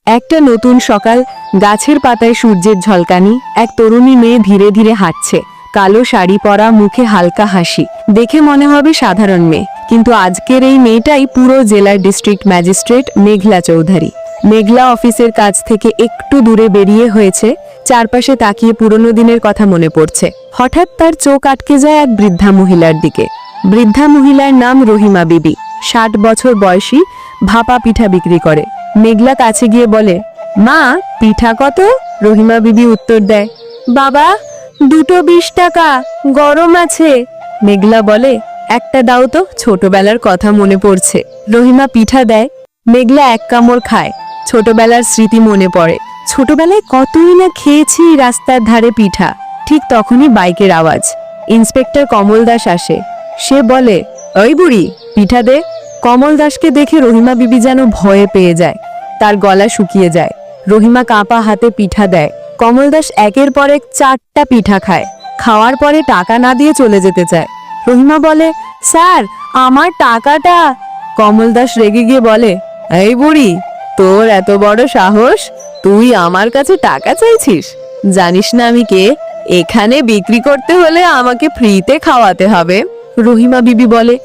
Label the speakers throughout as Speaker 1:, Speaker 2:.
Speaker 1: একটা নতুন সকাল, গাছের পাতায় সূর্যের ঝলকানি। এক তরুণী মেয়ে ধীরে ধীরে হাঁটছে, কালো শাড়ি পরা, মুখে হালকা হাসি। দেখে মনে হবে সাধারণ মেয়ে, কিন্তু আজকের এই মেয়েটাই পুরো জেলার ডিস্ট্রিক্ট ম্যাজিস্ট্রেট মেঘলা চৌধুরী। মেঘলা অফিসের কাছ থেকে একটু দূরে বেরিয়ে হয়েছে, চারপাশে তাকিয়ে পুরনো দিনের কথা মনে পড়ছে। হঠাৎ তার চোখ আটকে যায় এক বৃদ্ধা মহিলার দিকে। বৃদ্ধা মহিলার নাম রহিমা বিবি, 60 বছর বয়সী, ভাপা পিঠা বিক্রি করে। মেঘলা কাছে গিয়ে বলে, মা, পিঠা কত? রহিমা বিবি উত্তর দেয়, বাবা, দুটো 20 টাকা, গরম আছে। মেঘলা বলে, একটা দাও তো, ছোটবেলার কথা মনে পড়ছে। রহিমা পিঠা দেয়, মেঘলা এক কামড় খায়। ছোটবেলার স্মৃতি মনে পড়ে। ছোটবেলায় কতই না খেয়েছি রাস্তার ধারে পিঠা। ঠিক তখনই বাইকের আওয়াজ। ইন্সপেক্টর কমল দাস আসে। সে বলে, ওই বুড়ি, পিঠা দে। কমল দাসকে দেখে রহিমা বিবি যেন ভয়ে পেয়ে যায়, তার গলা শুকিয়ে যায়। রহিমা কাঁপা হাতে পিঠা দেয়। কমল দাস একের পর এক 4টা পিঠা খায়। খাওয়ার পরে টাকা না দিয়ে চলে যেতে চায়। রহিমা বলে, স্যার, আমার টাকাটা। কমল দাস রেগে গিয়ে বলে, এই বুড়ি, তোর এত বড় সাহস, তুই আমার কাছে টাকা চাইছিস? জানিস না আমি কে? এখানে বিক্রি করতে হলে আমাকে ফ্রিতে খাওয়াতে হবে। রহিমা বিবি বলে,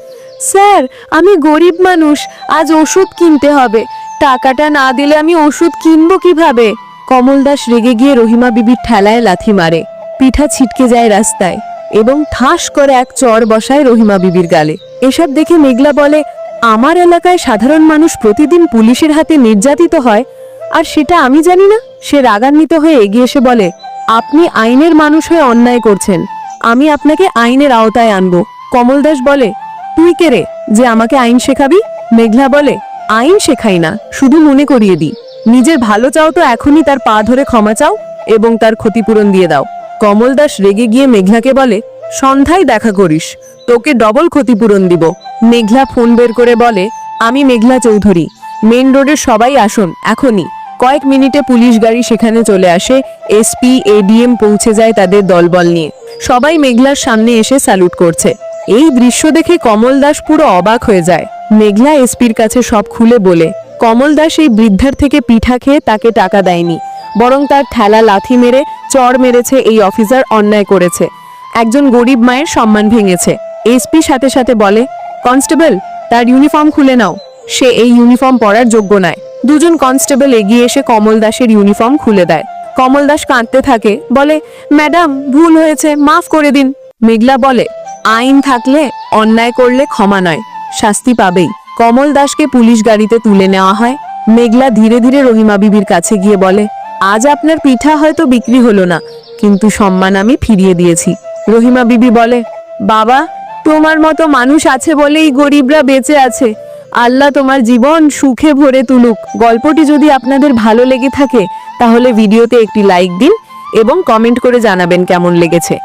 Speaker 1: স্যার, আমি গরিব মানুষ, আজ ওষুধ কিনতে হবে, টাকাটা না দিলে আমি ওষুধ কিনবো কিভাবে? কমল দাস রেগে গিয়ে রহিমা বিবির ঠেলায় লাথি মারে। পিঠা ছিটকে যায় রাস্তায় এবং ঠাস করে এক চড় বসায় রহিমা বিবির গালে। এসব দেখে মেঘলা বলে, আমার এলাকায় সাধারণ মানুষ প্রতিদিন পুলিশের হাতে নির্যাতিত হয়, আর সেটা আমি জানি না? সে রাগান্বিত হয়ে এগিয়ে এসে বলে, আপনি আইনের মানুষ হয়ে অন্যায় করছেন, আমি আপনাকে আইনের আওতায় আনবো। কমল দাস বলে, তুই কে রে যে আমাকে আইন শেখাবি? মেঘলা বলে, আইন শেখাই না, শুধু মনে করিয়ে দিই। নিজের ভালো চাও তো এখনই তার পা ধরে ক্ষমা চাও এবং তার ক্ষতিপূরণ দিয়ে দাও। কমল দাস রেগে গিয়ে মেঘলাকে বলে, সন্ধ্যায় দেখা করিস, তোকে ডবল ক্ষতিপূরণ দিব। মেঘলা ফোন বের করে বলে, আমি মেঘলা চৌধুরী, মেন রোডের সবাই আসুন এখনই। কয়েক মিনিটে পুলিশ গাড়ি সেখানে চলে আসে। এসপি, এডিএম পৌঁছে যায় তাদের দলবল নিয়ে। সবাই মেঘলার সামনে এসে স্যালুট করছে। এই দৃশ্য দেখে কমল দাস পুরো অবাক হয়ে যায়। মেঘলা এসপির কাছে সব খুলে বলে, কমল দাস এই বৃদ্ধার থেকে পিঠা খেয়ে তাকে টাকা দেয়নি, বরং তার ঠেলা লাথি মেরে চড় মেরেছে। এই অফিসার অন্যায় করেছে, একজন গরিব মায়ের সম্মান ভেঙেছে। এসপি সাথে সাথে বলে, কনস্টেবল, তার ইউনিফর্ম খুলে নাও, সে এই ইউনিফর্ম পরার যোগ্য নয়। দুজন কনস্টেবল এগিয়ে এসে কমল দাসের ইউনিফর্ম খুলে দেয়। কমল দাস কাঁদতে থাকে, বলে, ম্যাডাম, ভুল হয়েছে, মাফ করে দিন। মেঘলা বলে, আইন থাকলে অন্যায় করলে ক্ষমা নয়, শাস্তি পাবেই। কমল দাসকে পুলিশ গাড়িতে তুলে নেওয়া হয়। মেঘলা ধীরে ধীরে রহিমা বিবির কাছে গিয়ে বলে, আজ আপনার পিঠা হয়তো বিক্রি হলো না, কিন্তু সম্মান আমি ফিরিয়ে দিয়েছি। রহিমা বিবি বলে, বাবা, তোমার মতো মানুষ আছে বলেই গরিবরা বেঁচে আছে। আল্লাহ তোমার জীবন সুখে ভরে তুলুক। গল্পটি যদি আপনাদের ভালো লেগে থাকে তাহলে ভিডিওতে একটি লাইক দিন এবং কমেন্ট করে জানাবেন কেমন লেগেছে।